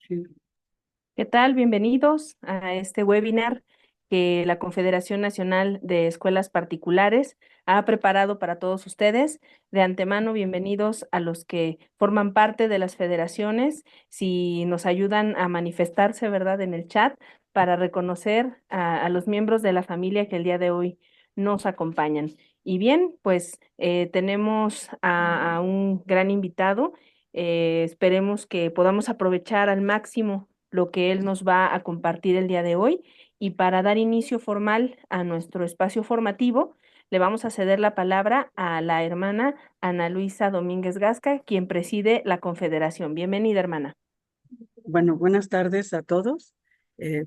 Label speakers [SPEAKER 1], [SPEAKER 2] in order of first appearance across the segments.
[SPEAKER 1] Sí.
[SPEAKER 2] ¿Qué tal? Bienvenidos a este webinar que la Confederación Nacional de Escuelas Particulares ha preparado para todos ustedes. De antemano, bienvenidos a los que forman parte de las federaciones. Si nos ayudan a manifestarse, ¿verdad?, en el chat para reconocer a los miembros de la familia que el día de hoy nos acompañan. Y bien, pues tenemos a un gran invitado. Esperemos que podamos aprovechar al máximo lo que él nos va a compartir el día de hoy. Y para dar inicio formal a nuestro espacio formativo, le vamos a ceder la palabra a la hermana Ana Luisa Domínguez Gasca, quien preside la Confederación. Bienvenida, hermana.
[SPEAKER 1] Bueno, buenas tardes a todos.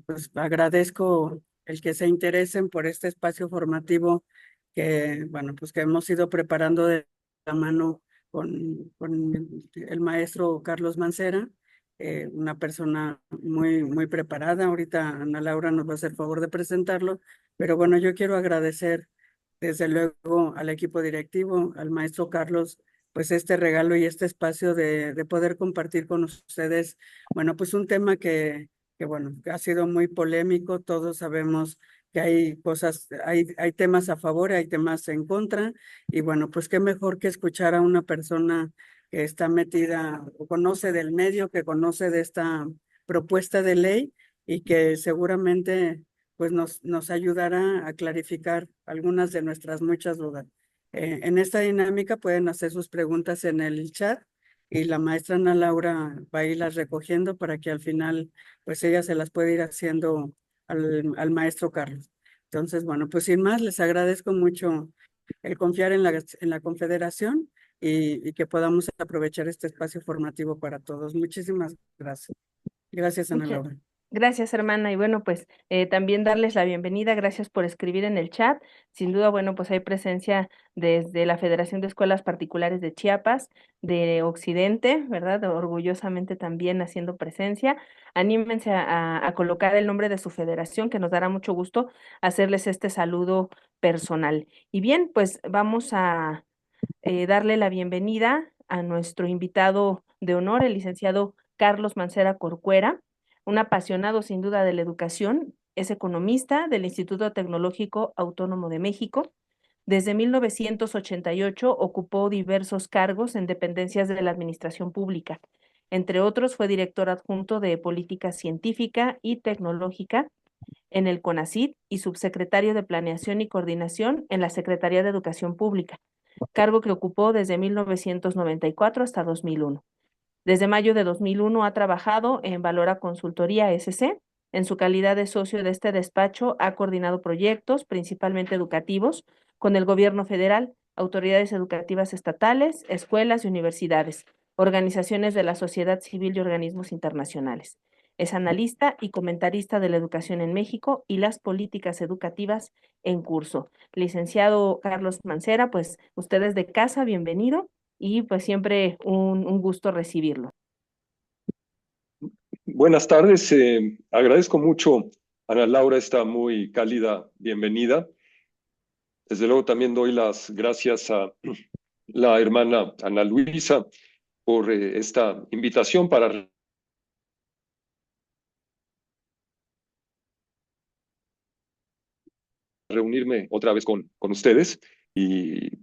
[SPEAKER 1] Pues agradezco el que se interesen por este espacio formativo que, bueno, pues que hemos ido preparando de la mano con el maestro Carlos Mancera, una persona muy preparada. Ahorita Ana Laura nos va a hacer favor de presentarlo, pero bueno, yo quiero agradecer desde luego al equipo directivo, al maestro Carlos, pues este regalo y este espacio de poder compartir con ustedes, bueno, pues un tema bueno, que ha sido muy polémico. Todos sabemos que hay cosas, hay temas a favor, hay temas en contra, y bueno, pues qué mejor que escuchar a una persona que está metida o conoce del medio, que conoce de esta propuesta de ley y que seguramente pues nos ayudará a clarificar algunas de nuestras muchas dudas. En esta dinámica pueden hacer sus preguntas en el chat y la maestra Ana Laura va a irlas recogiendo para que al final pues ella se las puede ir haciendo al maestro Carlos. Entonces, bueno, pues sin más, les agradezco mucho el confiar en la Confederación y que podamos aprovechar este espacio formativo para todos. Muchísimas gracias. Gracias, Ana
[SPEAKER 2] Muchas
[SPEAKER 1] Laura.
[SPEAKER 2] gracias, hermana. Y bueno, pues también darles la bienvenida. Gracias por escribir en el chat. Sin duda, bueno, pues hay presencia desde la Federación de Escuelas Particulares de Chiapas, de Occidente, ¿verdad? Orgullosamente también haciendo presencia. Anímense a colocar el nombre de su federación, que nos dará mucho gusto hacerles este saludo personal. Y bien, pues vamos a darle la bienvenida a nuestro invitado de honor, el licenciado Carlos Mancera Corcuera, un apasionado sin duda de la educación. Es economista del Instituto Tecnológico Autónomo de México. Desde 1988 ocupó diversos cargos en dependencias de la administración pública. Entre otros, fue director adjunto de Política Científica y Tecnológica en el CONACYT y subsecretario de Planeación y Coordinación en la Secretaría de Educación Pública, cargo que ocupó desde 1994 hasta 2001. Desde mayo de 2001 ha trabajado en Valora Consultoría SC. En su calidad de socio de este despacho, ha coordinado proyectos, principalmente educativos, con el gobierno federal, autoridades educativas estatales, escuelas y universidades, organizaciones de la sociedad civil y organismos internacionales. Es analista y comentarista de la educación en México y las políticas educativas en curso. Licenciado Carlos Mancera, pues usted es de casa, bienvenido y pues siempre un gusto recibirlo.
[SPEAKER 3] Buenas tardes, agradezco mucho, Ana Laura, esta muy cálida bienvenida. Desde luego también doy las gracias a la hermana Ana Luisa por esta invitación para reunirme otra vez con ustedes y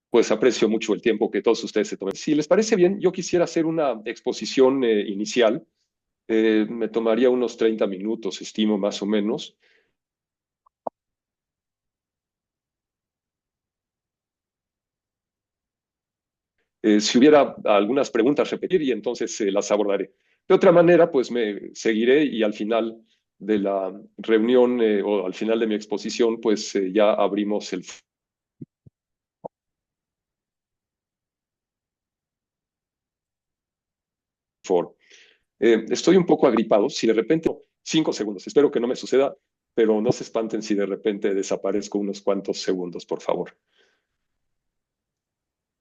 [SPEAKER 3] pues aprecio mucho el tiempo que todos ustedes se tomen. Si les parece bien, yo quisiera hacer una exposición inicial. Me tomaría unos 30 minutos, estimo más o menos. Si hubiera algunas preguntas, repetir y entonces las abordaré. De otra manera, pues me seguiré y al final de la reunión o al final de mi exposición, pues ya abrimos el foro. Estoy un poco agripado. Si de repente, 5 segundos, espero que no me suceda, pero no se espanten si de repente desaparezco unos cuantos segundos, por favor.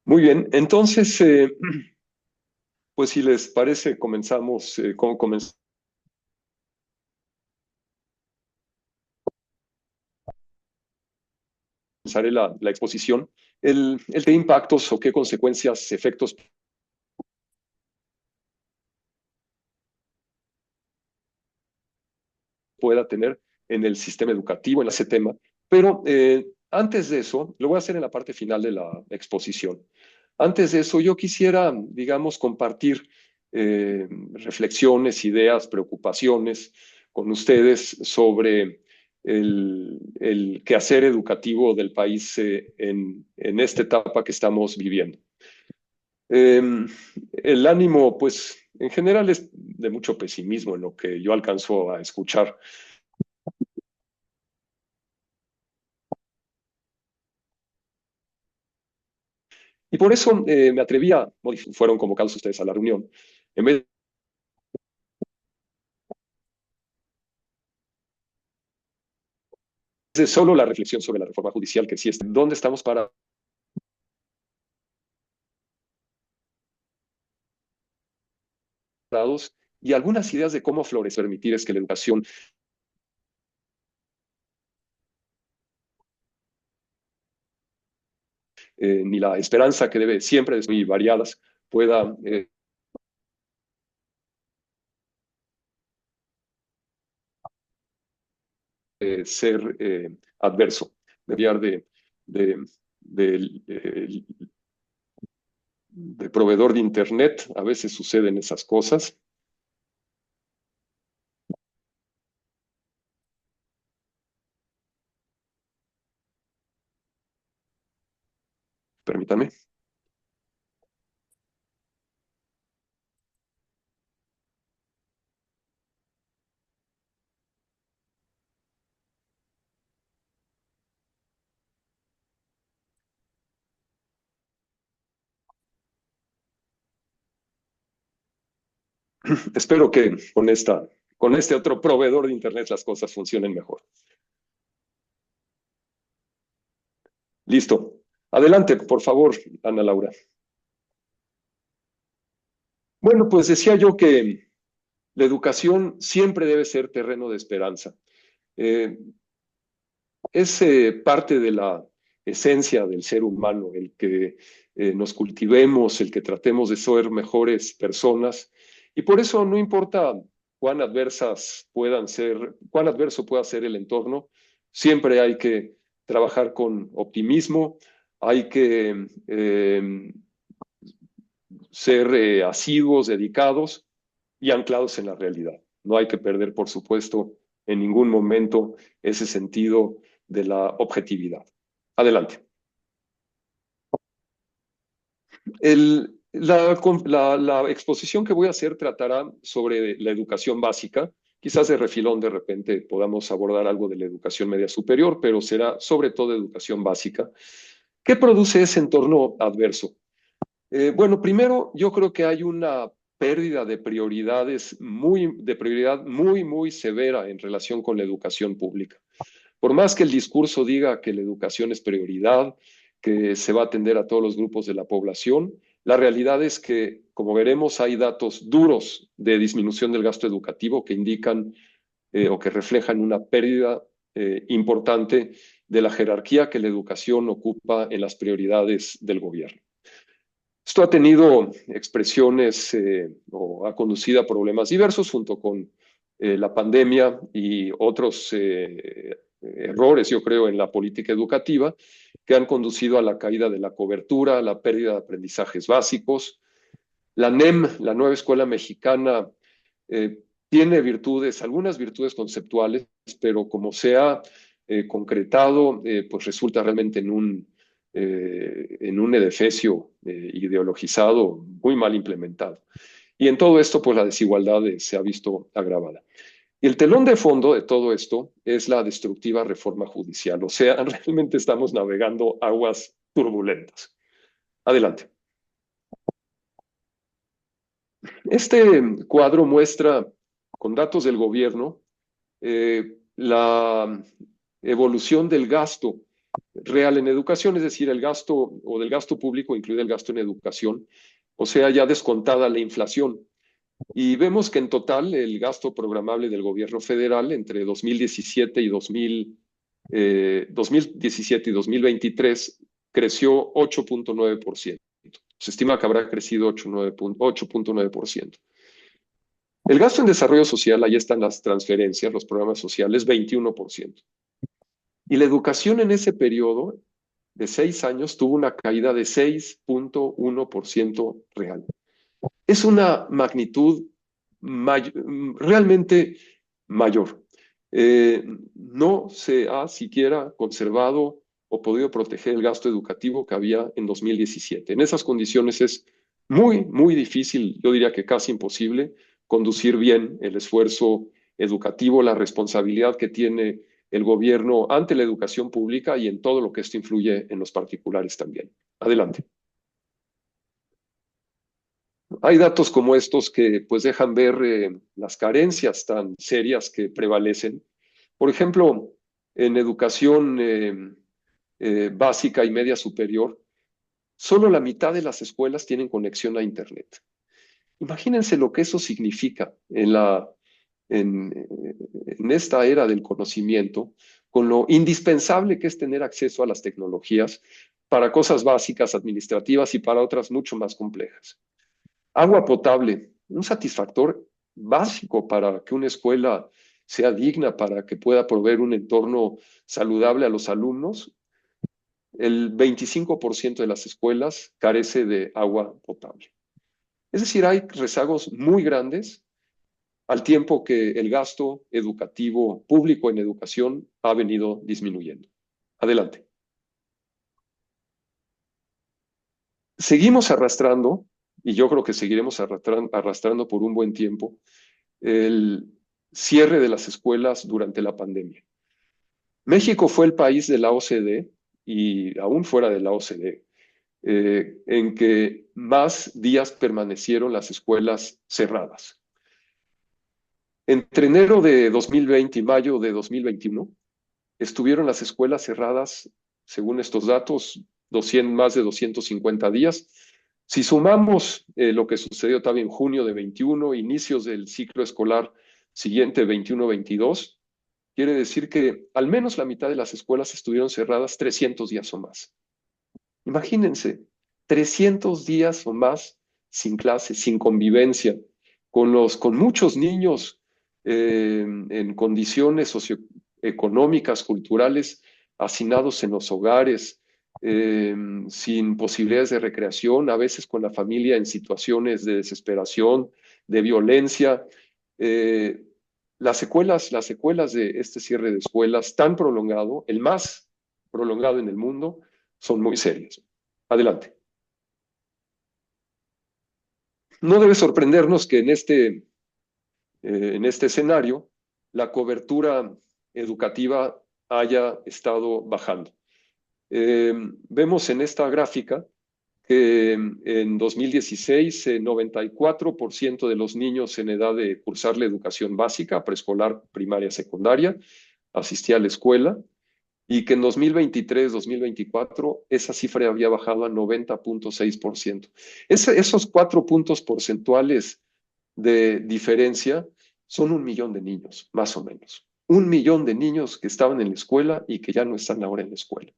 [SPEAKER 3] Muy bien, entonces, pues si les parece, comenzamos con comenzaré la exposición, qué impactos o qué consecuencias, efectos pueda tener en el sistema educativo, en ese tema. Pero antes de eso, lo voy a hacer en la parte final de la exposición. Antes de eso, yo quisiera, digamos, compartir reflexiones, ideas, preocupaciones con ustedes sobre el quehacer educativo del país en esta etapa que estamos viviendo. El ánimo, pues, en general es de mucho pesimismo en lo que yo alcanzo a escuchar. Y por eso me atreví a, fueron convocados ustedes a la reunión, en vez de solo la reflexión sobre la reforma judicial que sí está, ¿dónde estamos parados? Y algunas ideas de cómo florecer, permitir es que la educación ni la esperanza que debe siempre ser muy variadas pueda ser adverso. De, de, de proveedor de Internet, a veces suceden esas cosas. Permítame. Espero que con este otro proveedor de Internet las cosas funcionen mejor. Listo. Adelante, por favor, Ana Laura. Bueno, pues decía yo que la educación siempre debe ser terreno de esperanza. Es parte de la esencia del ser humano, el que nos cultivemos, el que tratemos de ser mejores personas. Y por eso no importa cuán adversas puedan ser, cuán adverso pueda ser el entorno, siempre hay que trabajar con optimismo, hay que ser asiduos, dedicados y anclados en la realidad. No hay que perder, por supuesto, en ningún momento ese sentido de la objetividad. Adelante. La exposición que voy a hacer tratará sobre la educación básica. Quizás de refilón de repente podamos abordar algo de la educación media superior, pero será sobre todo educación básica. ¿Qué produce ese entorno adverso? Bueno, primero yo creo que hay una pérdida de prioridades de prioridad muy severa en relación con la educación pública. Por más que el discurso diga que la educación es prioridad, que se va a atender a todos los grupos de la población, la realidad es que, como veremos, hay datos duros de disminución del gasto educativo que indican o que reflejan una pérdida importante de la jerarquía que la educación ocupa en las prioridades del gobierno. Esto ha tenido expresiones o ha conducido a problemas diversos junto con la pandemia y otros errores, yo creo, en la política educativa que han conducido a la caída de la cobertura, a la pérdida de aprendizajes básicos. La NEM, la nueva escuela mexicana, tiene virtudes, algunas virtudes conceptuales, pero como se ha concretado, pues resulta realmente en un edefesio ideologizado muy mal implementado. Y en todo esto, pues la desigualdad se ha visto agravada. Y el telón de fondo de todo esto es la destructiva reforma judicial. O sea, realmente estamos navegando aguas turbulentas. Adelante. Este cuadro muestra, con datos del gobierno, la evolución del gasto real en educación, es decir, el gasto o del gasto público, incluido el gasto en educación, o sea, ya descontada la inflación. Y vemos que en total el gasto programable del gobierno federal entre 2017 y 2017 y 2023 creció 8.9%. Se estima que habrá crecido 8.9%. El gasto en desarrollo social, ahí están las transferencias, los programas sociales, 21%. Y la educación en ese periodo de 6 años tuvo una caída de 6.1% real. Es una magnitud realmente mayor. No se ha siquiera conservado o podido proteger el gasto educativo que había en 2017. En esas condiciones es muy, muy difícil, yo diría que casi imposible, conducir bien el esfuerzo educativo, la responsabilidad que tiene el gobierno ante la educación pública y en todo lo que esto influye en los particulares también. Adelante. Hay datos como estos que pues dejan ver las carencias tan serias que prevalecen. Por ejemplo, en educación básica y media superior, solo la mitad de las escuelas tienen conexión a Internet. Imagínense lo que eso significa en esta era del conocimiento, con lo indispensable que es tener acceso a las tecnologías para cosas básicas, administrativas y para otras mucho más complejas. Agua potable, un satisfactor básico para que una escuela sea digna, para que pueda proveer un entorno saludable a los alumnos. El 25% de las escuelas carece de agua potable. Es decir, hay rezagos muy grandes al tiempo que el gasto educativo público en educación ha venido disminuyendo. Adelante. Seguimos arrastrando, y yo creo que seguiremos arrastrando por un buen tiempo, el cierre de las escuelas durante la pandemia. México fue el país de la OCDE, y aún fuera de la OCDE, en que más días permanecieron las escuelas cerradas. Entre enero de 2020 y mayo de 2021, estuvieron las escuelas cerradas, según estos datos, más de 250 días. Si sumamos lo que sucedió también en junio de 21, inicios del ciclo escolar siguiente, 21-22, quiere decir que al menos la mitad de las escuelas estuvieron cerradas 300 días o más. Imagínense, 300 días o más sin clases, sin convivencia, con muchos niños en condiciones socioeconómicas, culturales, hacinados en los hogares, sin posibilidades de recreación, a veces con la familia en situaciones de desesperación, de violencia. Las secuelas de este cierre de escuelas tan prolongado, el más prolongado en el mundo, son muy serias. Adelante. No debe sorprendernos que en este escenario la cobertura educativa haya estado bajando. Vemos en esta gráfica que en 2016 94% de los niños en edad de cursar la educación básica, preescolar, primaria, secundaria, asistía a la escuela, y que en 2023-2024 esa cifra había bajado a 90.6%. Esos 4 puntos porcentuales de diferencia son 1 millón de niños, más o menos. 1 millón de niños que estaban en la escuela y que ya no están ahora en la escuela.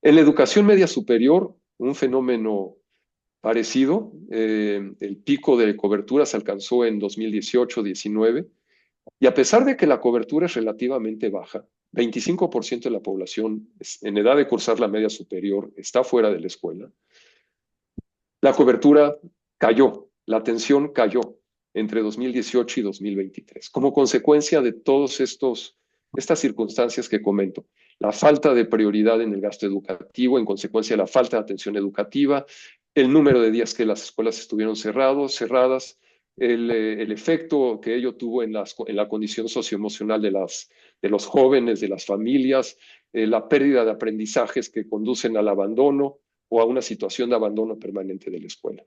[SPEAKER 3] En la educación media superior, un fenómeno parecido, el pico de cobertura se alcanzó en 2018-19, y a pesar de que la cobertura es relativamente baja, 25% de la población en edad de cursar la media superior está fuera de la escuela, la cobertura cayó, la atención cayó entre 2018 y 2023, como consecuencia de todas estas circunstancias que comento. La falta de prioridad en el gasto educativo, en consecuencia de la falta de atención educativa, el número de días que las escuelas estuvieron cerradas, el efecto que ello tuvo en la condición socioemocional de los jóvenes, de las familias, la pérdida de aprendizajes que conducen al abandono o a una situación de abandono permanente de la escuela.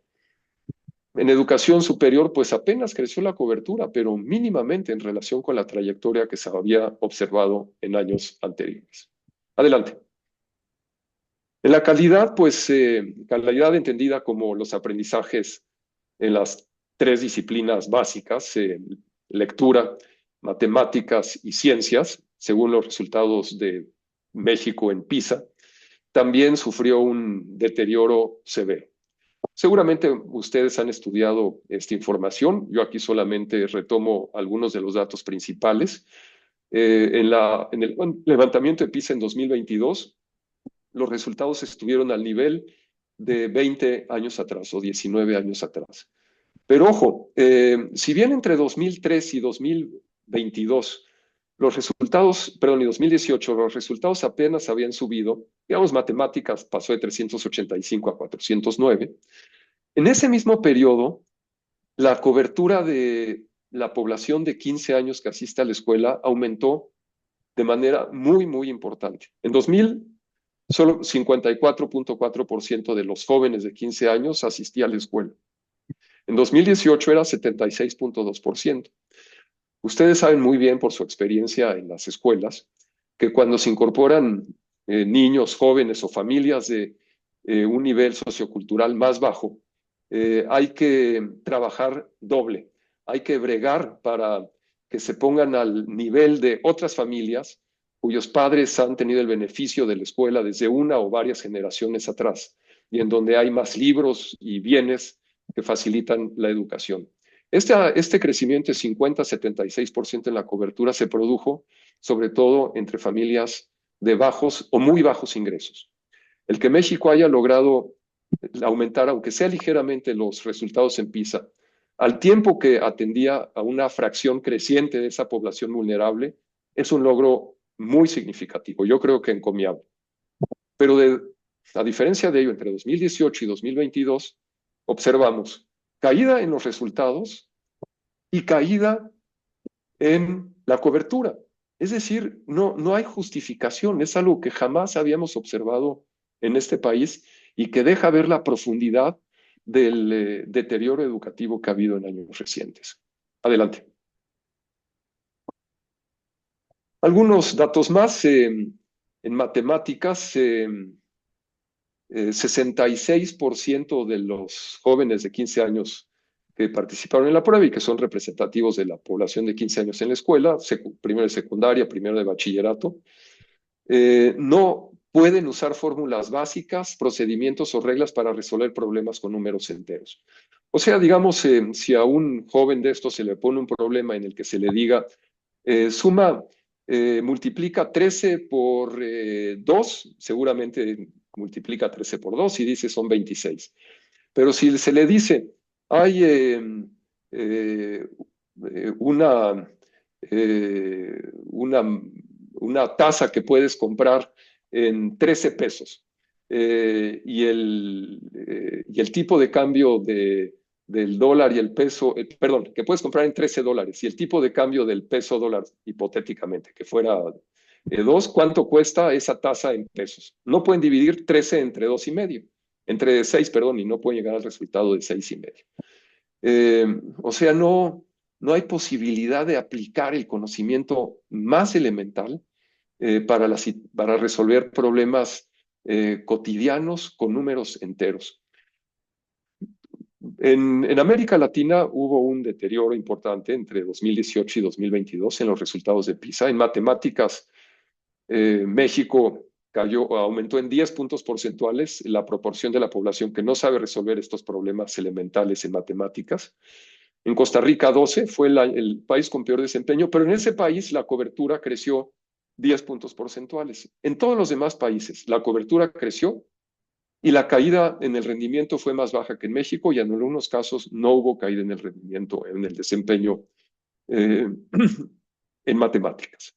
[SPEAKER 3] En educación superior, pues apenas creció la cobertura, pero mínimamente en relación con la trayectoria que se había observado en años anteriores. Adelante. En la calidad, pues calidad entendida como los aprendizajes en las 3 disciplinas básicas, lectura, matemáticas y ciencias, según los resultados de México en PISA, también sufrió un deterioro severo. Seguramente ustedes han estudiado esta información. Yo aquí solamente retomo algunos de los datos principales. En el levantamiento de PISA en 2022, los resultados estuvieron al nivel de 20 años atrás o 19 años atrás. Pero ojo, si bien entre 2003 y 2022 los resultados, perdón, y 2018 los resultados apenas habían subido, digamos, matemáticas pasó de 385 a 409, en ese mismo periodo, la cobertura de la población de 15 años que asiste a la escuela aumentó de manera muy, muy importante. En 2000, solo 54.4% de los jóvenes de 15 años asistía a la escuela. En 2018 era 76.2%. Ustedes saben muy bien por su experiencia en las escuelas que cuando se incorporan niños, jóvenes o familias de un nivel sociocultural más bajo, hay que trabajar doble, hay que bregar para que se pongan al nivel de otras familias cuyos padres han tenido el beneficio de la escuela desde una o varias generaciones atrás, y en donde hay más libros y bienes que facilitan la educación. Este crecimiento de 50-76% en la cobertura se produjo sobre todo entre familias de bajos o muy bajos ingresos. El que México haya logrado aumentar, aunque sea ligeramente, los resultados en PISA, al tiempo que atendía a una fracción creciente de esa población vulnerable, es un logro muy significativo, yo creo que encomiable. Pero a diferencia de ello, entre 2018 y 2022, observamos caída en los resultados y caída en la cobertura. Es decir, no hay justificación, es algo que jamás habíamos observado en este país y que deja ver la profundidad del deterioro educativo que ha habido en años recientes. Adelante. Algunos datos más. En matemáticas, 66% de los jóvenes de 15 años que participaron en la prueba y que son representativos de la población de 15 años en la escuela, primero de secundaria, primero de bachillerato, no pueden usar fórmulas básicas, procedimientos o reglas para resolver problemas con números enteros. O sea, digamos, si a un joven de estos se le pone un problema en el que se le diga, multiplica 13 por 2, seguramente multiplica 13 por 2 y dice son 26. Pero si se le dice, hay una tasa que puedes comprar en 13 pesos y el tipo de cambio del dólar y el peso, perdón, que puedes comprar en $13 y el tipo de cambio del peso dólar, hipotéticamente, que fuera 2, ¿cuánto cuesta esa tasa en pesos? No pueden dividir 13 entre 2,5, entre 6, perdón, y no pueden llegar al resultado de 6,5. O sea, no hay posibilidad de aplicar el conocimiento más elemental para resolver problemas cotidianos con números enteros. En América Latina hubo un deterioro importante entre 2018 y 2022 en los resultados de PISA. En matemáticas, México aumentó en 10 puntos porcentuales la proporción de la población que no sabe resolver estos problemas elementales en matemáticas. En Costa Rica, 12, fue el país con peor desempeño, pero en ese país la cobertura creció 10 puntos porcentuales. En todos los demás países, la cobertura creció y la caída en el rendimiento fue más baja que en México, y en algunos casos no hubo caída en el rendimiento, en el desempeño en matemáticas.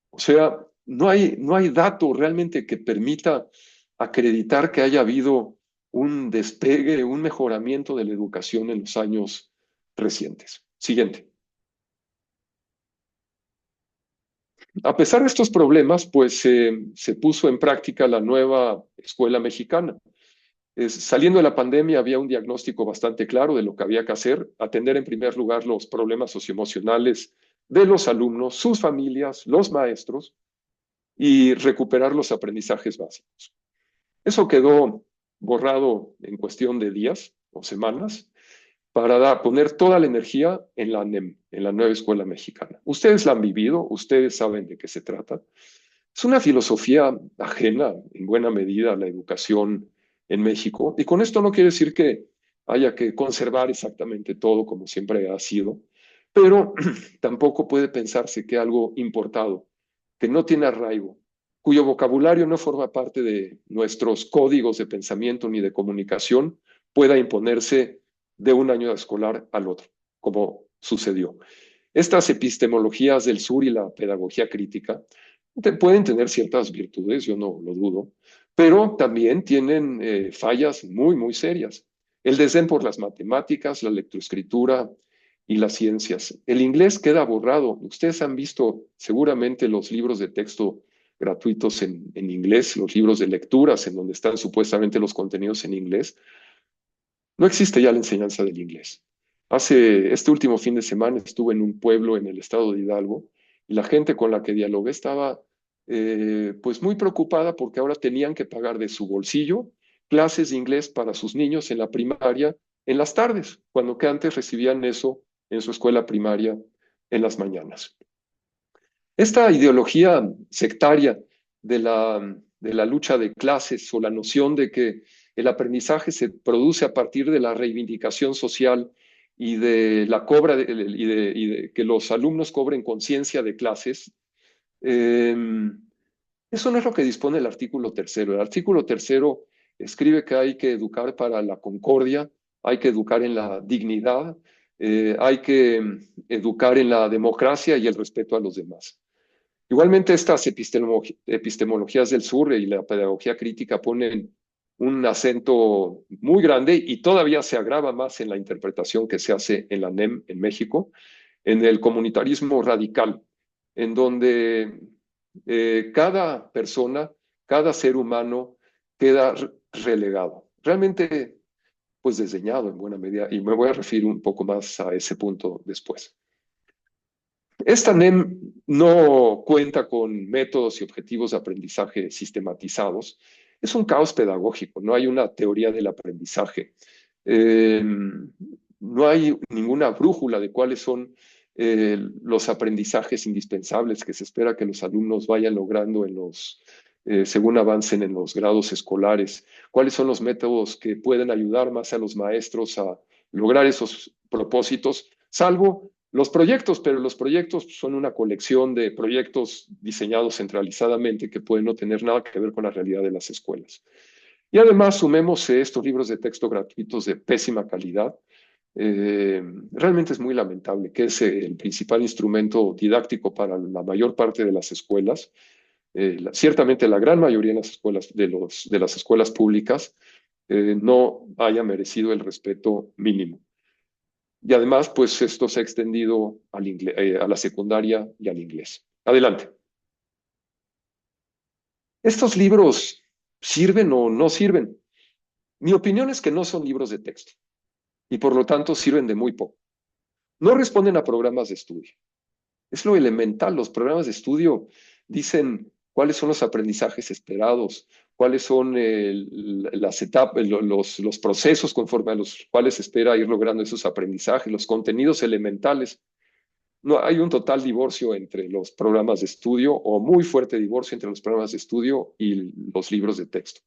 [SPEAKER 3] O sea, no hay dato realmente que permita acreditar que haya habido un despegue, un mejoramiento de la educación en los años recientes. Siguiente. A pesar de estos problemas, pues se puso en práctica la nueva escuela mexicana. Saliendo de la pandemia había un diagnóstico bastante claro de lo que había que hacer: atender en primer lugar los problemas socioemocionales de los alumnos, sus familias, los maestros, y recuperar los aprendizajes básicos. Eso quedó borrado en cuestión de días o semanas para poner toda la energía en la NEM, en la nueva escuela mexicana. Ustedes la han vivido, ustedes saben de qué se trata. Es una filosofía ajena en buena medida a la educación en México, y con esto no quiere decir que haya que conservar exactamente todo como siempre ha sido, pero tampoco puede pensarse que algo importado, que no tiene arraigo, cuyo vocabulario no forma parte de nuestros códigos de pensamiento ni de comunicación, pueda imponerse de un año escolar al otro, como sucedió. Estas epistemologías del sur y la pedagogía crítica pueden tener ciertas virtudes, yo no lo dudo, pero también tienen fallas muy, muy serias. El desdén por las matemáticas, la lectoescritura y las ciencias. El inglés queda borrado. Ustedes han visto seguramente los libros de texto gratuitos en inglés, los libros de lecturas en donde están supuestamente los contenidos en inglés. No existe ya la enseñanza del inglés. Este último fin de semana estuve en un pueblo en el estado de Hidalgo y la gente con la que dialogué estaba pues muy preocupada porque ahora tenían que pagar de su bolsillo clases de inglés para sus niños en la primaria en las tardes, cuando que antes recibían eso en su escuela primaria en las mañanas. Esta ideología sectaria de la lucha de clases o la noción de que el aprendizaje se produce a partir de la reivindicación social y de la cobra y de que los alumnos cobren conciencia de clases, eh, eso no es lo que dispone el artículo tercero. El artículo tercero escribe que hay que educar para la concordia, hay que educar en la dignidad, hay que educar en la democracia y el respeto a los demás. Igualmente, estas epistemologías del sur y la pedagogía crítica ponen un acento muy grande y todavía se agrava más en la interpretación que se hace en la NEM en México, en el comunitarismo radical, en donde cada persona, cada ser humano queda relegado. Realmente, pues desdeñado en buena medida, y me voy a referir un poco más a ese punto después. Esta NEM no cuenta con métodos y objetivos de aprendizaje sistematizados. Es un caos pedagógico, no hay una teoría del aprendizaje. No hay ninguna brújula de cuáles son los aprendizajes indispensables que se espera que los alumnos vayan logrando según avancen en los grados escolares, cuáles son los métodos que pueden ayudar más a los maestros a lograr esos propósitos, salvo los proyectos, pero los proyectos son una colección de proyectos diseñados centralizadamente que pueden no tener nada que ver con la realidad de las escuelas. Y además sumemos estos libros de texto gratuitos de pésima calidad. Realmente es muy lamentable que es el principal instrumento didáctico para la mayor parte de las escuelas. Ciertamente la gran mayoría de las escuelas, de las escuelas públicas no haya merecido el respeto mínimo. Y además, pues esto se ha extendido a la secundaria y al inglés. Adelante. ¿Estos libros sirven o no sirven? Mi opinión es que no son libros de texto y por lo tanto sirven de muy poco. No responden a programas de estudio. Es lo elemental. Los programas de estudio dicen cuáles son los aprendizajes esperados, cuáles son las etapas, los procesos conforme a los cuales se espera ir logrando esos aprendizajes, los contenidos elementales. No, hay un total divorcio entre los programas de estudio o muy fuerte divorcio entre los programas de estudio y los libros de texto.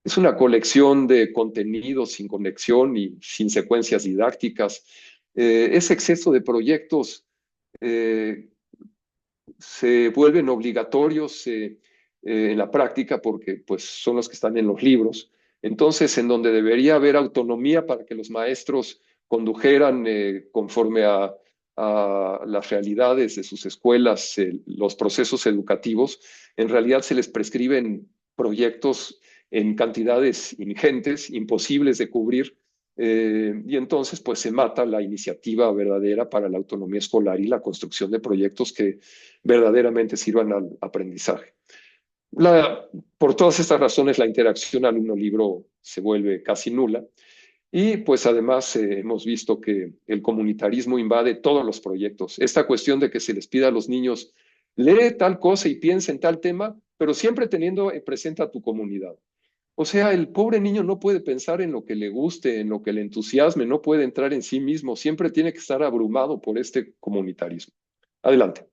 [SPEAKER 3] Es una colección de contenidos sin conexión y sin secuencias didácticas. Ese exceso de proyectos se vuelven obligatorios en la práctica porque pues, son los que están en los libros. Entonces, en donde debería haber autonomía para que los maestros condujeran conforme a las realidades de sus escuelas, los procesos educativos, en realidad se les prescriben proyectos en cantidades ingentes, imposibles de cubrir, y entonces pues se mata la iniciativa verdadera para la autonomía escolar y la construcción de proyectos que verdaderamente sirvan al aprendizaje. Por todas estas razones, la interacción alumno-libro se vuelve casi nula. Y pues además hemos visto que el comunitarismo invade todos los proyectos. Esta cuestión de que se les pida a los niños, lee tal cosa y piensa en tal tema, pero siempre teniendo presente a tu comunidad. O sea, el pobre niño no puede pensar en lo que le guste, en lo que le entusiasme, no puede entrar en sí mismo, siempre tiene que estar abrumado por este comunitarismo. Adelante.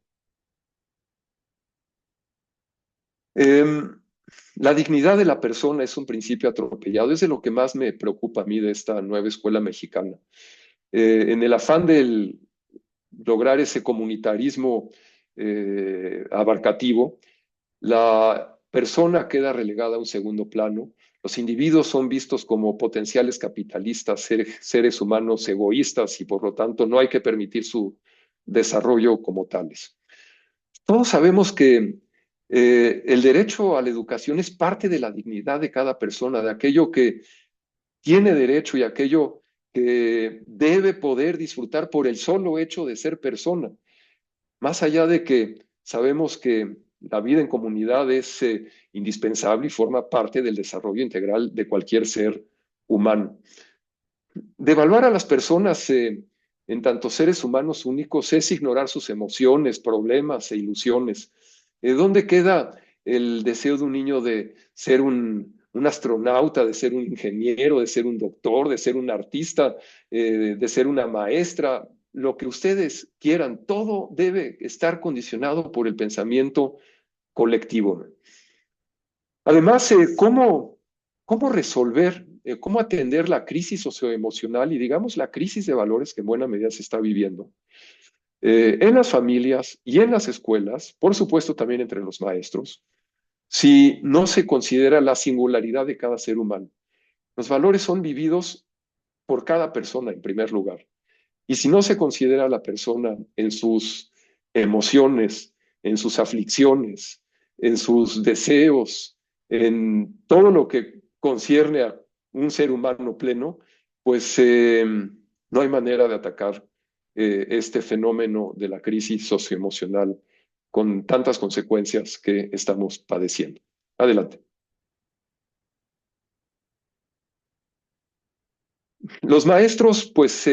[SPEAKER 3] Em, la dignidad de la persona es un principio atropellado, es de lo que más me preocupa a mí de esta nueva escuela mexicana. En el afán de lograr ese comunitarismo abarcativo, la persona queda relegada a un segundo plano. Los individuos son vistos como potenciales capitalistas, seres humanos egoístas y por lo tanto no hay que permitir su desarrollo como tales. Todos sabemos que el derecho a la educación es parte de la dignidad de cada persona, de aquello que tiene derecho y aquello que debe poder disfrutar por el solo hecho de ser persona. Más allá de que sabemos que la vida en comunidad es indispensable y forma parte del desarrollo integral de cualquier ser humano. Devaluar a las personas en tanto seres humanos únicos es ignorar sus emociones, problemas e ilusiones. ¿Dónde queda el deseo de un niño de ser un astronauta, de ser un ingeniero, de ser un doctor, de ser un artista, de ser una maestra? Lo que ustedes quieran, todo debe estar condicionado por el pensamiento colectivo. Además, ¿cómo resolver, cómo atender la crisis socioemocional y, digamos, la crisis de valores que en buena medida se está viviendo en las familias y en las escuelas, por supuesto también entre los maestros, si no se considera la singularidad de cada ser humano? Los valores son vividos por cada persona en primer lugar. Y si no se considera a la persona en sus emociones, en sus aflicciones, en sus deseos, en todo lo que concierne a un ser humano pleno, pues no hay manera de atacar este fenómeno de la crisis socioemocional con tantas consecuencias que estamos padeciendo. Adelante. Los maestros, pues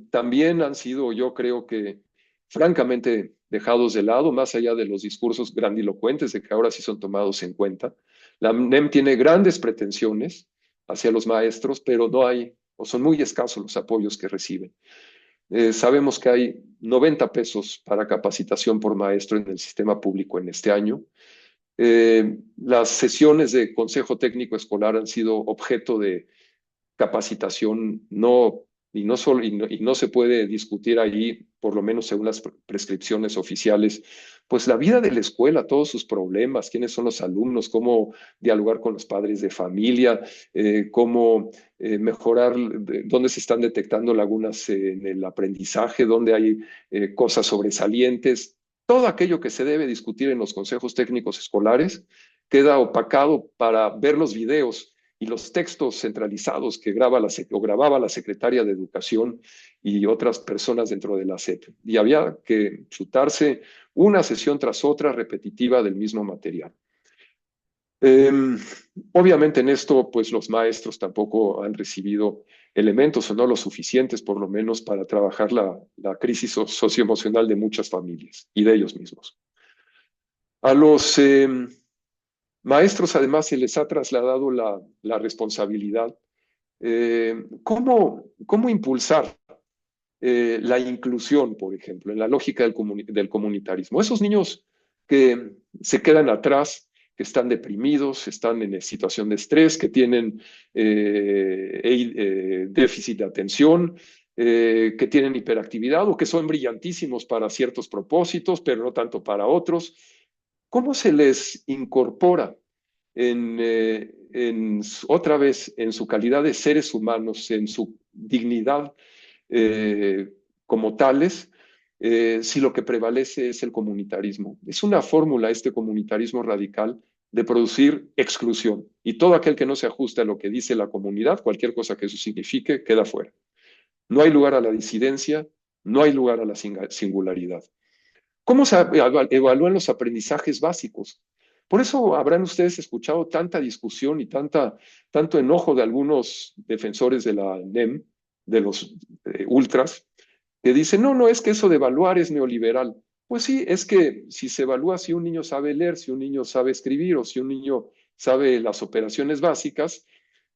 [SPEAKER 3] también han sido, yo creo que, francamente dejados de lado, más allá de los discursos grandilocuentes de que ahora sí son tomados en cuenta. La UNEM tiene grandes pretensiones hacia los maestros, pero no hay, o son muy escasos los apoyos que reciben. Sabemos que hay 90 pesos para capacitación por maestro en el sistema público en este año. Las sesiones de Consejo Técnico Escolar han sido objeto de capacitación y no se puede discutir ahí, por lo menos según las prescripciones oficiales, pues la vida de la escuela, todos sus problemas, quiénes son los alumnos, cómo dialogar con los padres de familia, cómo mejorar, dónde se están detectando lagunas en el aprendizaje, dónde hay cosas sobresalientes. Todo aquello que se debe discutir en los consejos técnicos escolares queda opacado para ver los videos y los textos centralizados que grababa la secretaria de Educación y otras personas dentro de la SEP. Y había que chutarse una sesión tras otra repetitiva del mismo material. Obviamente en esto, pues los maestros tampoco han recibido elementos o no los suficientes, por lo menos, para trabajar la crisis socioemocional de muchas familias y de ellos mismos. A los maestros, además, se les ha trasladado la responsabilidad. ¿Cómo impulsar la inclusión, por ejemplo, en la lógica del comunitarismo? Esos niños que se quedan atrás, que están deprimidos, están en situación de estrés, que tienen déficit de atención, que tienen hiperactividad o que son brillantísimos para ciertos propósitos, pero no tanto para otros. ¿Cómo se les incorpora otra vez en su calidad de seres humanos, en su dignidad como tales, si lo que prevalece es el comunitarismo? Es una fórmula, este comunitarismo radical, de producir exclusión. Y todo aquel que no se ajuste a lo que dice la comunidad, cualquier cosa que eso signifique, queda fuera. No hay lugar a la disidencia, no hay lugar a la singularidad. ¿Cómo se evalúan los aprendizajes básicos? Por eso habrán ustedes escuchado tanta discusión y tanto enojo de algunos defensores de la NEM, de los ultras, que dicen, no, es que eso de evaluar es neoliberal. Pues sí, es que si se evalúa si un niño sabe leer, si un niño sabe escribir o si un niño sabe las operaciones básicas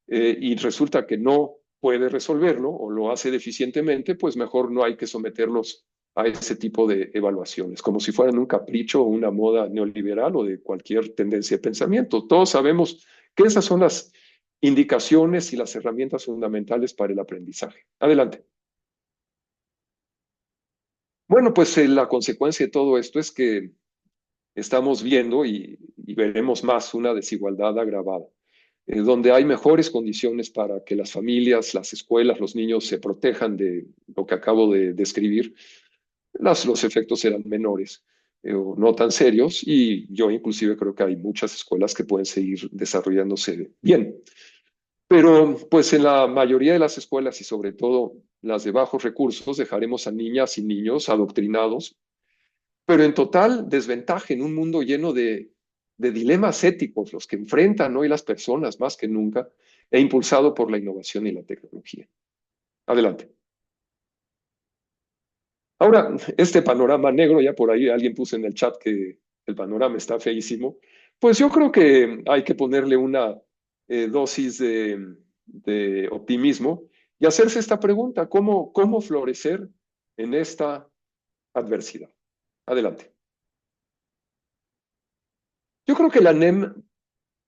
[SPEAKER 3] y resulta que no puede resolverlo o lo hace deficientemente, pues mejor no hay que someterlos a ese tipo de evaluaciones, como si fueran un capricho o una moda neoliberal o de cualquier tendencia de pensamiento. Todos sabemos que esas son las indicaciones y las herramientas fundamentales para el aprendizaje. Adelante. Bueno, pues la consecuencia de todo esto es que estamos viendo y veremos más una desigualdad agravada, donde hay mejores condiciones para que las familias, las escuelas, los niños se protejan de lo que acabo de describir. Los efectos serán menores o no tan serios, y yo inclusive creo que hay muchas escuelas que pueden seguir desarrollándose bien. Pero pues en la mayoría de las escuelas y sobre todo las de bajos recursos dejaremos a niñas y niños adoctrinados, pero en total desventaja en un mundo lleno de dilemas éticos, los que enfrentan hoy las personas más que nunca, e impulsado por la innovación y la tecnología. Adelante. Ahora, este panorama negro, ya por ahí alguien puso en el chat que el panorama está feísimo, pues yo creo que hay que ponerle una dosis de optimismo y hacerse esta pregunta: ¿cómo florecer en esta adversidad? Adelante. Yo creo que la NEM,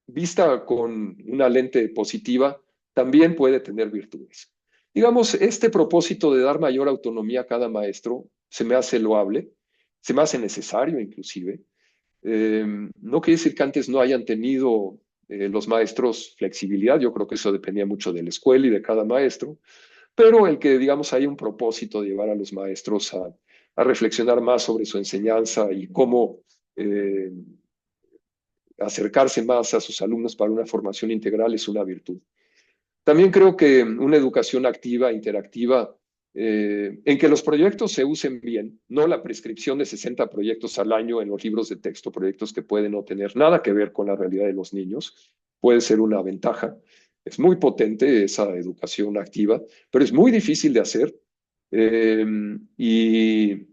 [SPEAKER 3] vista con una lente positiva, también puede tener virtudes. Digamos, este propósito de dar mayor autonomía a cada maestro se me hace loable, se me hace necesario inclusive. No quiere decir que antes no hayan tenido los maestros flexibilidad, yo creo que eso dependía mucho de la escuela y de cada maestro, pero el que, digamos, hay un propósito de llevar a los maestros a reflexionar más sobre su enseñanza y cómo acercarse más a sus alumnos para una formación integral es una virtud. También creo que una educación activa, interactiva, en que los proyectos se usen bien, no la prescripción de 60 proyectos al año en los libros de texto, proyectos que pueden no tener nada que ver con la realidad de los niños, puede ser una ventaja. Es muy potente esa educación activa, pero es muy difícil de hacer y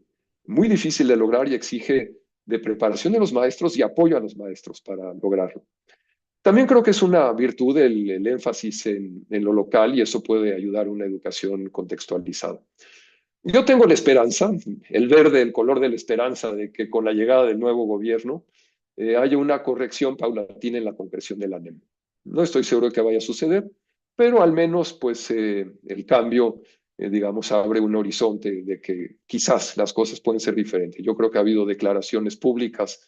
[SPEAKER 3] muy difícil de lograr, y exige de preparación de los maestros y apoyo a los maestros para lograrlo. También creo que es una virtud el énfasis en lo local, y eso puede ayudar a una educación contextualizada. Yo tengo la esperanza, el verde, el color de la esperanza, de que con la llegada del nuevo gobierno haya una corrección paulatina en la concreción de la NEM. No estoy seguro de que vaya a suceder, pero al menos pues el cambio, digamos, abre un horizonte de que quizás las cosas pueden ser diferentes. Yo creo que ha habido declaraciones públicas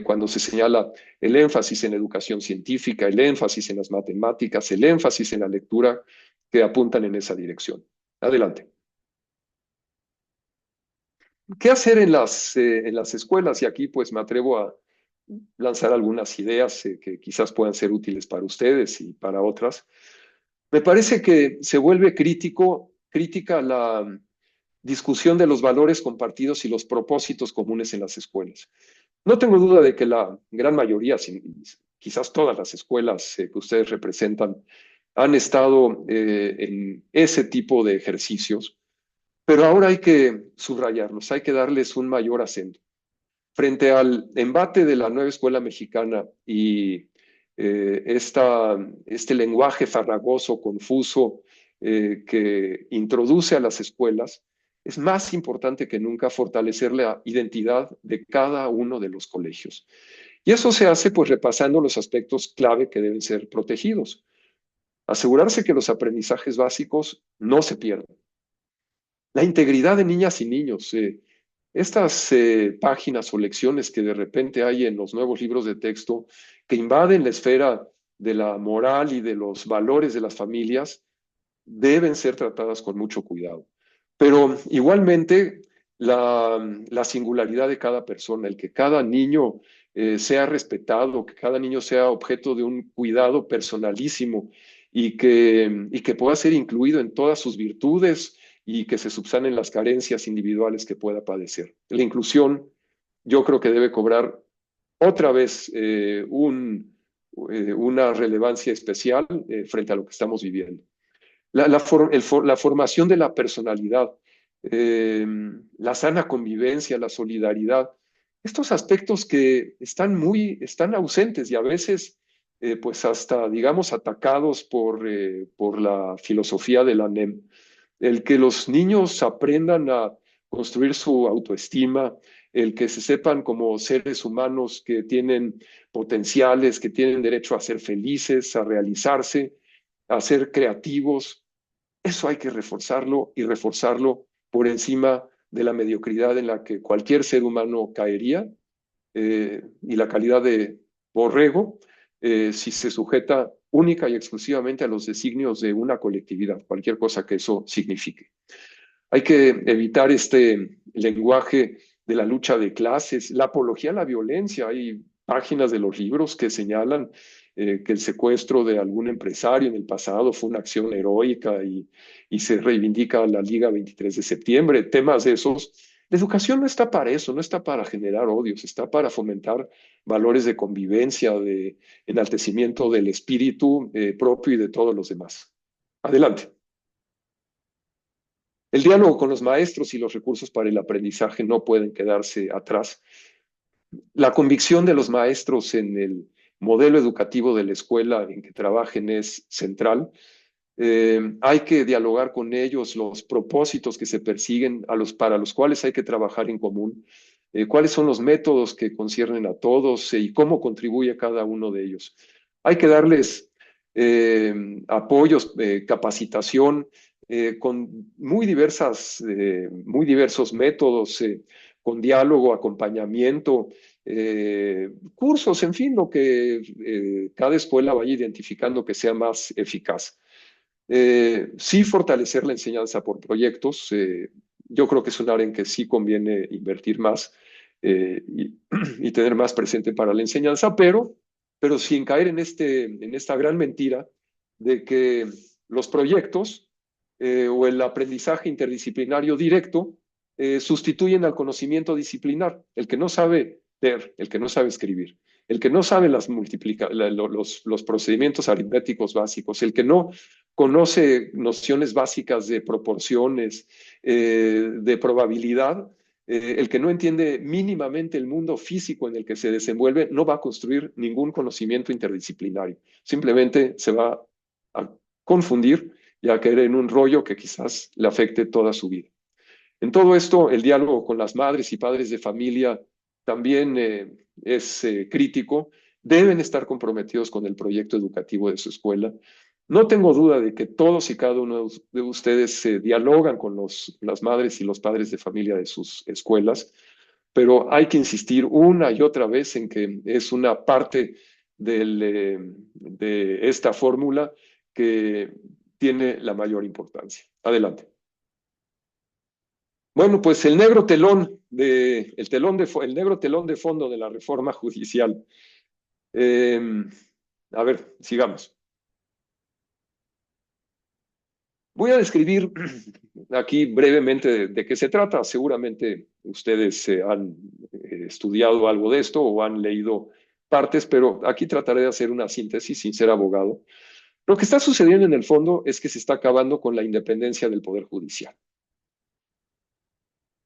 [SPEAKER 3] cuando se señala el énfasis en educación científica, el énfasis en las matemáticas, el énfasis en la lectura, que apuntan en esa dirección. Adelante. ¿Qué hacer en las escuelas? Y aquí pues me atrevo a lanzar algunas ideas que quizás puedan ser útiles para ustedes y para otras. Me parece que se vuelve crítica la discusión de los valores compartidos y los propósitos comunes en las escuelas. No tengo duda de que la gran mayoría, quizás todas las escuelas que ustedes representan, han estado en ese tipo de ejercicios, pero ahora hay que subrayarlos, hay que darles un mayor acento. Frente al embate de la nueva escuela mexicana y este lenguaje farragoso, confuso, que introduce a las escuelas, es más importante que nunca fortalecer la identidad de cada uno de los colegios. Y eso se hace pues repasando los aspectos clave que deben ser protegidos. Asegurarse que los aprendizajes básicos no se pierdan. La integridad de niñas y niños. Estas páginas o lecciones que de repente hay en los nuevos libros de texto, que invaden la esfera de la moral y de los valores de las familias, deben ser tratadas con mucho cuidado. Pero igualmente la singularidad de cada persona, el que cada niño sea respetado, que cada niño sea objeto de un cuidado personalísimo y que pueda ser incluido en todas sus virtudes y que se subsanen las carencias individuales que pueda padecer. La inclusión, yo creo que debe cobrar otra vez una relevancia especial frente a lo que estamos viviendo. La formación de la personalidad, la sana convivencia, la solidaridad, estos aspectos que están ausentes y a veces pues hasta, digamos, atacados por la filosofía de la NEM. El que los niños aprendan a construir su autoestima, el que se sepan como seres humanos que tienen potenciales, que tienen derecho a ser felices, a realizarse, a ser creativos. Eso hay que reforzarlo y reforzarlo por encima de la mediocridad en la que cualquier ser humano caería y la calidad de borrego si se sujeta única y exclusivamente a los designios de una colectividad, cualquier cosa que eso signifique. Hay que evitar este lenguaje de la lucha de clases, la apología a la violencia. Hay páginas de los libros que señalan que el secuestro de algún empresario en el pasado fue una acción heroica y se reivindica la Liga 23 de septiembre, temas de esos. La educación no está para eso, no está para generar odios, está para fomentar valores de convivencia, de enaltecimiento del espíritu propio y de todos los demás. Adelante. El diálogo con los maestros y los recursos para el aprendizaje no pueden quedarse atrás. La convicción de los maestros en el modelo educativo de la escuela en que trabajen es central. Hay que dialogar con ellos los propósitos que se persiguen, para los cuales hay que trabajar en común, cuáles son los métodos que conciernen a todos y cómo contribuye cada uno de ellos. Hay que darles apoyos, capacitación, con muy diversos métodos, con diálogo, acompañamiento, cursos, en fin, lo que cada escuela vaya identificando que sea más eficaz. Sí fortalecer la enseñanza por proyectos. Yo creo que es un área en que sí conviene invertir más y tener más presente para la enseñanza, pero sin caer en esta gran mentira de que los proyectos o el aprendizaje interdisciplinario directo sustituyen al conocimiento disciplinar. El que no sabe leer, el que no sabe escribir, el que no sabe los procedimientos aritméticos básicos, el que no conoce nociones básicas de proporciones, de probabilidad, el que no entiende mínimamente el mundo físico en el que se desenvuelve, no va a construir ningún conocimiento interdisciplinario. Simplemente se va a confundir y a caer en un rollo que quizás le afecte toda su vida. En todo esto, el diálogo con las madres y padres de familia también es crítico. Deben estar comprometidos con el proyecto educativo de su escuela. No tengo duda de que todos y cada uno de ustedes dialogan con las madres y los padres de familia de sus escuelas, pero hay que insistir una y otra vez en que es una parte de esta fórmula que tiene la mayor importancia. Adelante. Bueno, pues el negro telón de fondo de la reforma judicial. A ver, sigamos. Voy a describir aquí brevemente de qué se trata. Seguramente ustedes han estudiado algo de esto o han leído partes, pero aquí trataré de hacer una síntesis sin ser abogado. Lo que está sucediendo en el fondo es que se está acabando con la independencia del Poder Judicial.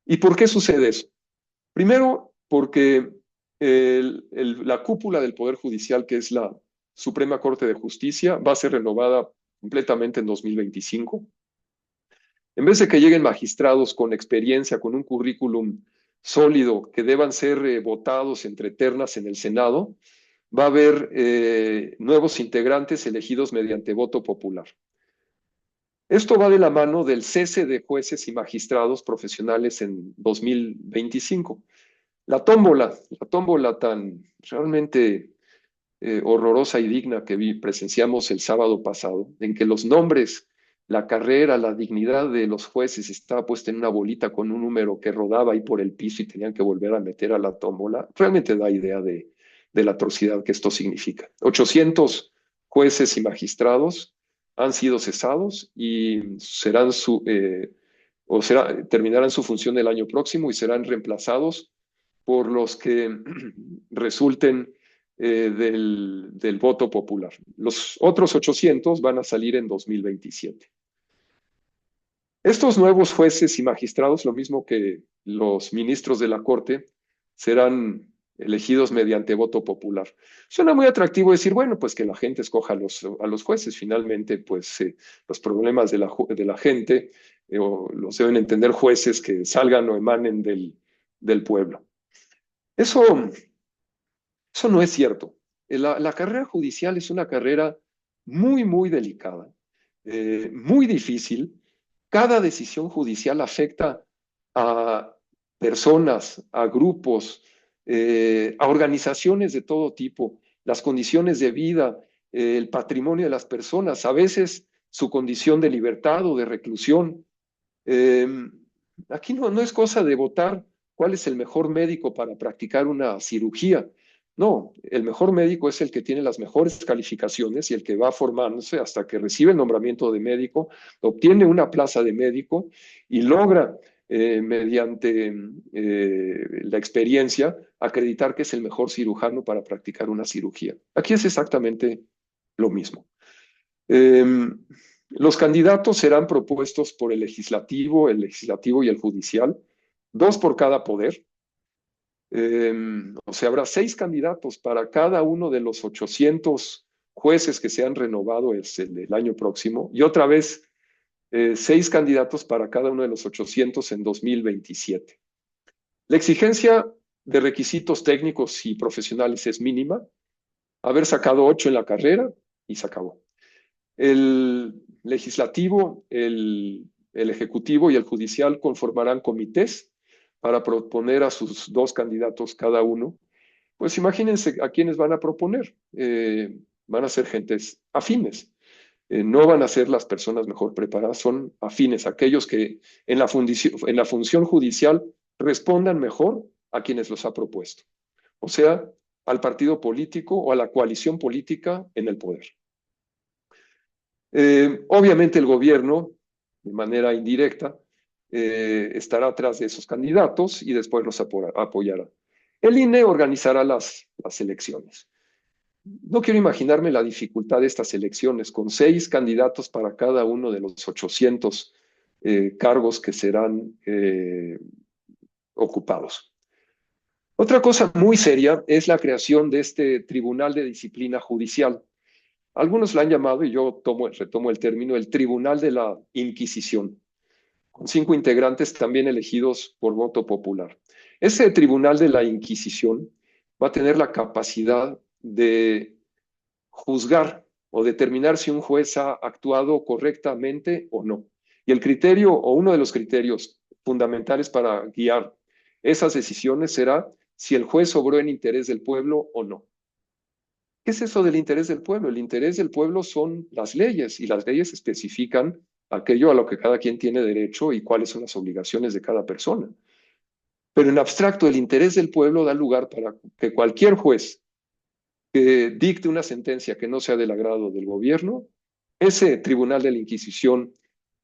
[SPEAKER 3] ¿Y por qué sucede eso? Primero, porque la cúpula del Poder Judicial, que es la Suprema Corte de Justicia, va a ser renovada completamente en 2025. En vez de que lleguen magistrados con experiencia, con un currículum sólido, que deban ser votados entre ternas en el Senado, va a haber nuevos integrantes elegidos mediante voto popular. Esto va de la mano del cese de jueces y magistrados profesionales en 2025. La tómbola tan realmente horrorosa y digna que presenciamos el sábado pasado, en que los nombres, la carrera, la dignidad de los jueces estaba puesta en una bolita con un número que rodaba ahí por el piso y tenían que volver a meter a la tómbola, realmente da idea de la atrocidad que esto significa. 800 jueces y magistrados han sido cesados y terminarán su función el año próximo y serán reemplazados por los que resulten del voto popular. Los otros 800 van a salir en 2027. Estos nuevos jueces y magistrados, lo mismo que los ministros de la Corte, serán elegidos mediante voto popular. Suena muy atractivo decir, bueno, pues que la gente escoja a los jueces. Finalmente, pues los problemas de la gente los deben entender jueces que salgan o emanen del pueblo. Eso no es cierto. La carrera judicial es una carrera muy, muy delicada, muy difícil. Cada decisión judicial afecta a personas, a grupos, a organizaciones de todo tipo, las condiciones de vida, el patrimonio de las personas, a veces su condición de libertad o de reclusión. Eh, Aquí no es cosa de votar cuál es el mejor médico para practicar una cirugía. No, el mejor médico es el que tiene las mejores calificaciones y el que va formándose hasta que recibe el nombramiento de médico, obtiene una plaza de médico y logra, mediante la experiencia, acreditar que es el mejor cirujano para practicar una cirugía. Aquí es exactamente lo mismo. Los candidatos serán propuestos por el legislativo y el judicial, 2 por cada poder. O sea, habrá 6 candidatos para cada uno de los 800 jueces que se han renovado el año próximo, y otra vez 6 candidatos para cada uno de los 800 en 2027. La exigencia de requisitos técnicos y profesionales es mínima, haber sacado 8 en la carrera y se acabó. El legislativo, el ejecutivo y el judicial conformarán comités para proponer a sus 2 candidatos cada uno. Pues imagínense a quiénes van a proponer. Van a ser gentes afines. No van a ser las personas mejor preparadas, son afines, aquellos que en la función judicial respondan mejor a quienes los ha propuesto. O sea, al partido político o a la coalición política en el poder. Obviamente el gobierno, de manera indirecta, estará atrás de esos candidatos y después los apoyará. El INE organizará las elecciones. No quiero imaginarme la dificultad de estas elecciones, con 6 candidatos para cada uno de los 800 cargos que serán ocupados. Otra cosa muy seria es la creación de este Tribunal de Disciplina Judicial. Algunos lo han llamado, y yo retomo el término, el Tribunal de la Inquisición, con 5 integrantes también elegidos por voto popular. Ese Tribunal de la Inquisición va a tener la capacidad de juzgar o determinar si un juez ha actuado correctamente o no. Y el criterio, o uno de los criterios fundamentales para guiar esas decisiones será si el juez obró en interés del pueblo o no. ¿Qué es eso del interés del pueblo? El interés del pueblo son las leyes, y las leyes especifican aquello a lo que cada quien tiene derecho y cuáles son las obligaciones de cada persona. Pero en abstracto, el interés del pueblo da lugar para que cualquier juez que dicte una sentencia que no sea del agrado del gobierno, ese tribunal de la Inquisición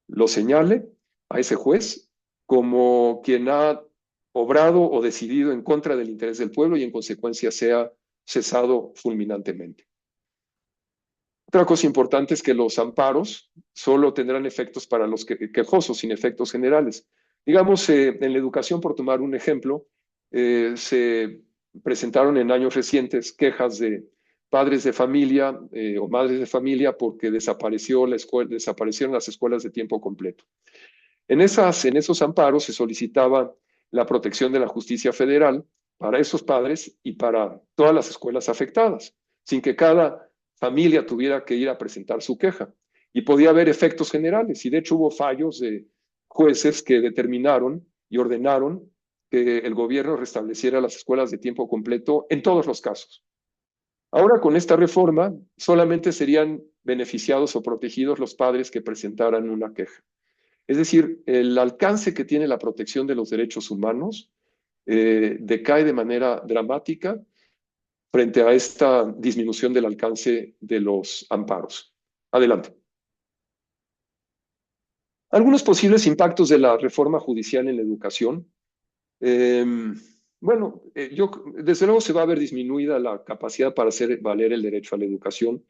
[SPEAKER 3] lo señale a ese juez como quien ha obrado o decidido en contra del interés del pueblo y en consecuencia sea cesado fulminantemente. Otra cosa importante es que los amparos solo tendrán efectos para los quejosos, sin efectos generales. Digamos, en la educación, por tomar un ejemplo, se presentaron en años recientes quejas de padres de familia o madres de familia porque desaparecieron las escuelas de tiempo completo. En esos amparos se solicitaba la protección de la justicia federal para esos padres y para todas las escuelas afectadas, sin que cada familia tuviera que ir a presentar su queja. Y podía haber efectos generales, y de hecho hubo fallos de jueces que determinaron y ordenaron que el gobierno restableciera las escuelas de tiempo completo en todos los casos. Ahora, con esta reforma, solamente serían beneficiados o protegidos los padres que presentaran una queja. Es decir, el alcance que tiene la protección de los derechos humanos decae de manera dramática frente a esta disminución del alcance de los amparos. Adelante. Algunos posibles impactos de la reforma judicial en la educación. Desde luego se va a ver disminuida la capacidad para hacer valer el derecho a la educación,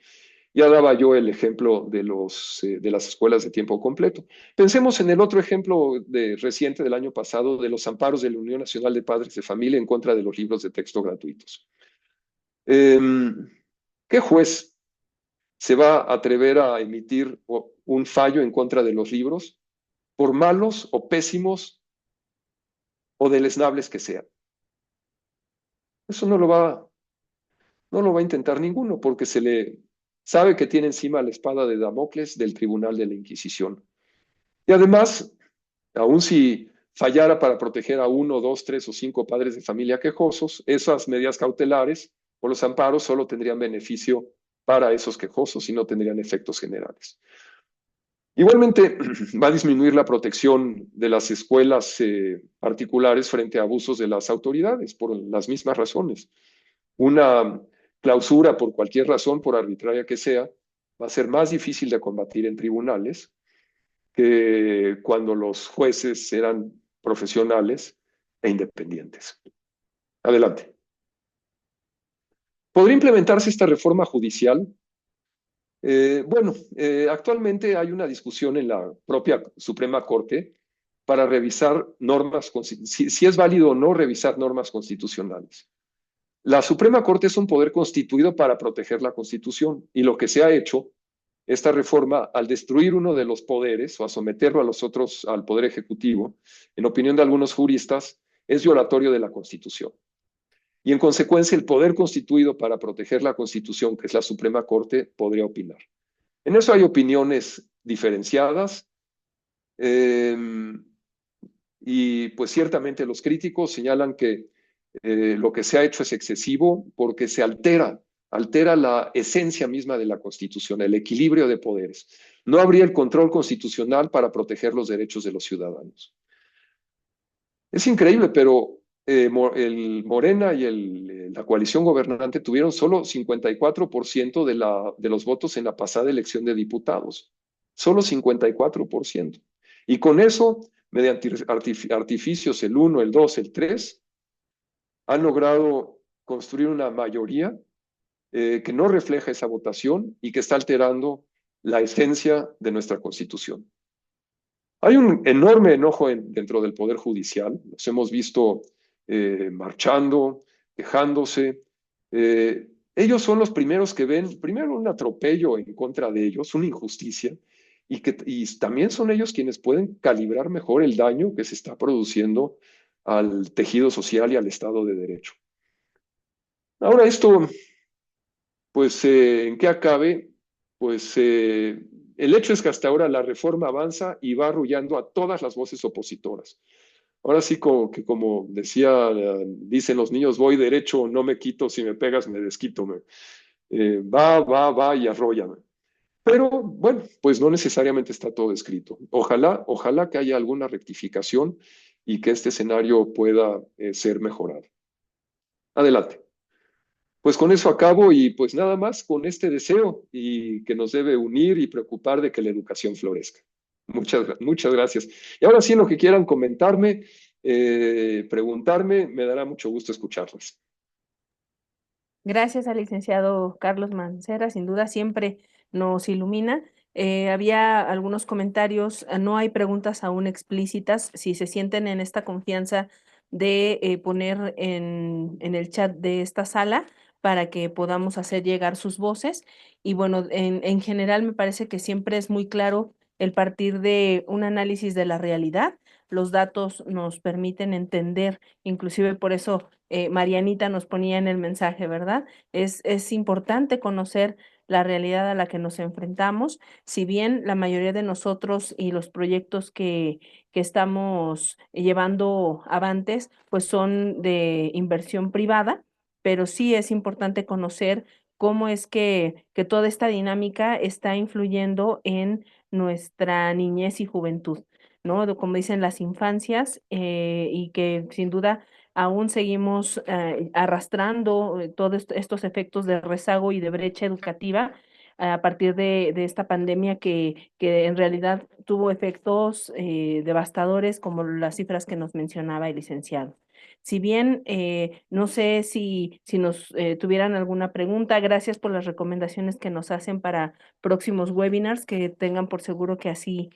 [SPEAKER 3] Ya daba yo el ejemplo de las escuelas de tiempo completo. Pensemos en el otro ejemplo reciente del año pasado de los amparos de la Unión Nacional de Padres de Familia en contra de los libros de texto gratuitos. ¿Qué juez se va a atrever a emitir un fallo en contra de los libros, por malos o pésimos o deleznables que sean? Eso no lo va a intentar ninguno, porque se le sabe que tiene encima la espada de Damocles del Tribunal de la Inquisición. Y además, aun si fallara para proteger a 1, 2, 3 o 5 padres de familia quejosos, esas medidas cautelares o los amparos solo tendrían beneficio para esos quejosos y no tendrían efectos generales. Igualmente, va a disminuir la protección de las escuelas particulares frente a abusos de las autoridades por las mismas razones. Una clausura por cualquier razón, por arbitraria que sea, va a ser más difícil de combatir en tribunales que cuando los jueces eran profesionales e independientes. Adelante. ¿Podría implementarse esta reforma judicial? Actualmente hay una discusión en la propia Suprema Corte para revisar normas, si es válido o no revisar normas constitucionales. La Suprema Corte es un poder constituido para proteger la Constitución y lo que se ha hecho, esta reforma, al destruir uno de los poderes o a someterlo a los otros, al Poder Ejecutivo, en opinión de algunos juristas, es violatorio de la Constitución. Y en consecuencia, el poder constituido para proteger la Constitución, que es la Suprema Corte, podría opinar. En eso hay opiniones diferenciadas y pues ciertamente los críticos señalan que lo que se ha hecho es excesivo porque se altera la esencia misma de la Constitución, el equilibrio de poderes. No habría el control constitucional para proteger los derechos de los ciudadanos. Es increíble, pero el Morena y la coalición gobernante tuvieron solo 54% de los votos en la pasada elección de diputados. Solo 54%. Y con eso, mediante artificios, el 1, el 2, el 3, han logrado construir una mayoría que no refleja esa votación y que está alterando la esencia de nuestra Constitución. Hay un enorme enojo dentro del Poder Judicial. Los hemos visto marchando, quejándose. Ellos son los primeros que ven, primero, un atropello en contra de ellos, una injusticia, y también son ellos quienes pueden calibrar mejor el daño que se está produciendo al tejido social y al Estado de Derecho. Ahora esto, pues, ¿en qué acabe? Pues el hecho es que hasta ahora la reforma avanza y va arrullando a todas las voces opositoras. Ahora sí, como dicen los niños, voy derecho, no me quito, si me pegas me desquito. Va y arróllame. Pero bueno, pues no necesariamente está todo escrito. Ojalá que haya alguna rectificación y que este escenario pueda ser mejorado. Adelante. Pues con eso acabo y pues nada más con este deseo y que nos debe unir y preocupar de que la educación florezca. Muchas gracias. Y ahora sí, lo que quieran comentarme, preguntarme, me dará mucho gusto escucharlas.
[SPEAKER 2] Gracias al licenciado Carlos Mancera, sin duda siempre nos ilumina. Había algunos comentarios, no hay preguntas aún explícitas. Si se sienten en esta confianza de poner en el chat de esta sala para que podamos hacer llegar sus voces. Y bueno, en general me parece que siempre es muy claro el partir de un análisis de la realidad. Los datos nos permiten entender, inclusive por eso Marianita nos ponía en el mensaje, ¿verdad? Es importante conocer la realidad a la que nos enfrentamos, si bien la mayoría de nosotros y los proyectos que estamos llevando avantes, pues son de inversión privada, pero sí es importante conocer cómo es que toda esta dinámica está influyendo en nuestra niñez y juventud, ¿no? Como dicen las infancias, y que sin duda aún seguimos arrastrando todos estos efectos de rezago y de brecha educativa a partir de esta pandemia que en realidad tuvo efectos devastadores como las cifras que nos mencionaba el licenciado. Si bien no sé si nos tuvieran alguna pregunta, gracias por las recomendaciones que nos hacen para próximos webinars, que tengan por seguro que así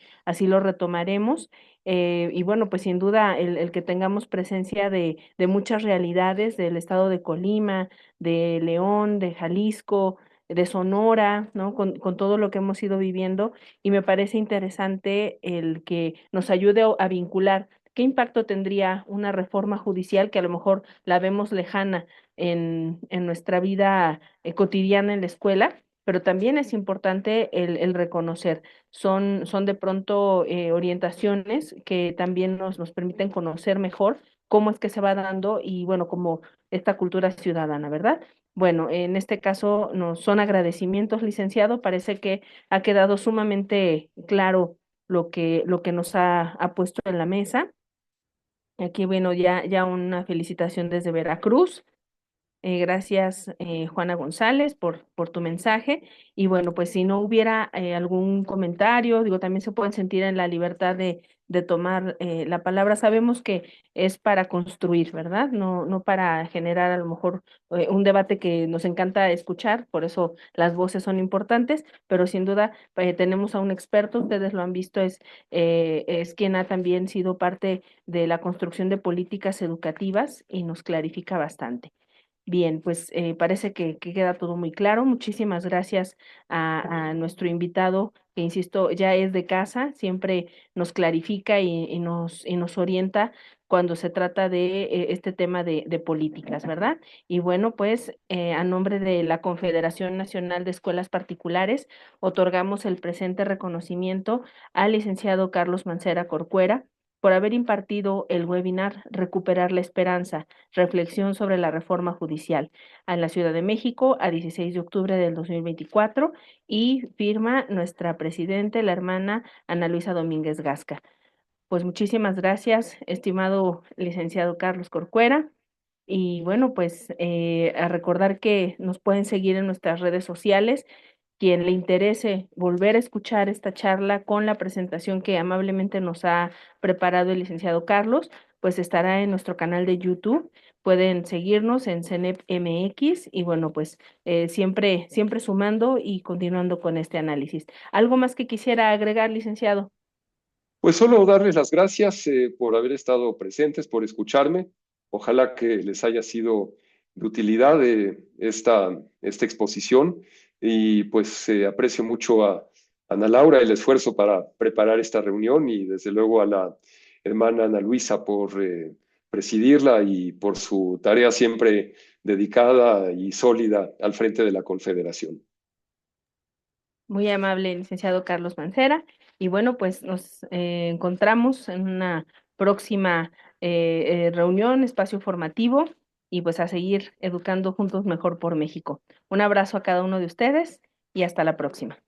[SPEAKER 2] lo retomaremos. Y bueno, pues sin duda el que tengamos presencia de muchas realidades del estado de Colima, de León, de Jalisco, de Sonora, ¿no? Con todo lo que hemos ido viviendo, y me parece interesante el que nos ayude a vincular qué impacto tendría una reforma judicial que a lo mejor la vemos lejana en nuestra vida cotidiana en la escuela, pero también es importante el reconocer. Son de pronto orientaciones que también nos permiten conocer mejor cómo es que se va dando y bueno, como esta cultura ciudadana, ¿verdad? Bueno, en este caso nos son agradecimientos, licenciado. Parece que ha quedado sumamente claro lo que nos ha puesto en la mesa. Aquí, bueno, ya una felicitación desde Veracruz. Gracias, Juana González, por tu mensaje. Y bueno, pues si no hubiera algún comentario, digo, también se pueden sentir en la libertad de tomar la palabra. Sabemos que es para construir, ¿verdad? No para generar a lo mejor un debate que nos encanta escuchar, por eso las voces son importantes, pero sin duda tenemos a un experto, ustedes lo han visto, es quien ha también sido parte de la construcción de políticas educativas y nos clarifica bastante. Bien, pues parece que queda todo muy claro. Muchísimas gracias a nuestro invitado, que insisto, ya es de casa, siempre nos clarifica y nos orienta cuando se trata de este tema de políticas, ¿verdad? Y bueno, pues a nombre de la Confederación Nacional de Escuelas Particulares, otorgamos el presente reconocimiento al licenciado Carlos Mancera Corcuera por haber impartido el webinar Recuperar la Esperanza, reflexión sobre la reforma judicial en la Ciudad de México a 16 de octubre del 2024, y firma nuestra presidenta, la hermana Ana Luisa Domínguez Gasca. Pues muchísimas gracias, estimado licenciado Carlos Corcuera. Y bueno, pues a recordar que nos pueden seguir en nuestras redes sociales. Quien le interese volver a escuchar esta charla con la presentación que amablemente nos ha preparado el licenciado Carlos, pues estará en nuestro canal de YouTube. Pueden seguirnos en CENEP MX y bueno, pues siempre sumando y continuando con este análisis. ¿Algo más que quisiera agregar, licenciado?
[SPEAKER 3] Pues solo darles las gracias por haber estado presentes, por escucharme. Ojalá que les haya sido de utilidad esta exposición y pues aprecio mucho a Ana Laura el esfuerzo para preparar esta reunión y desde luego a la hermana Ana Luisa por presidirla y por su tarea siempre dedicada y sólida al frente de la Confederación.
[SPEAKER 2] Muy amable, licenciado Carlos Mancera. Y bueno, pues nos encontramos en una próxima reunión, espacio formativo, y pues a seguir educando juntos mejor por México. Un abrazo a cada uno de ustedes y hasta la próxima.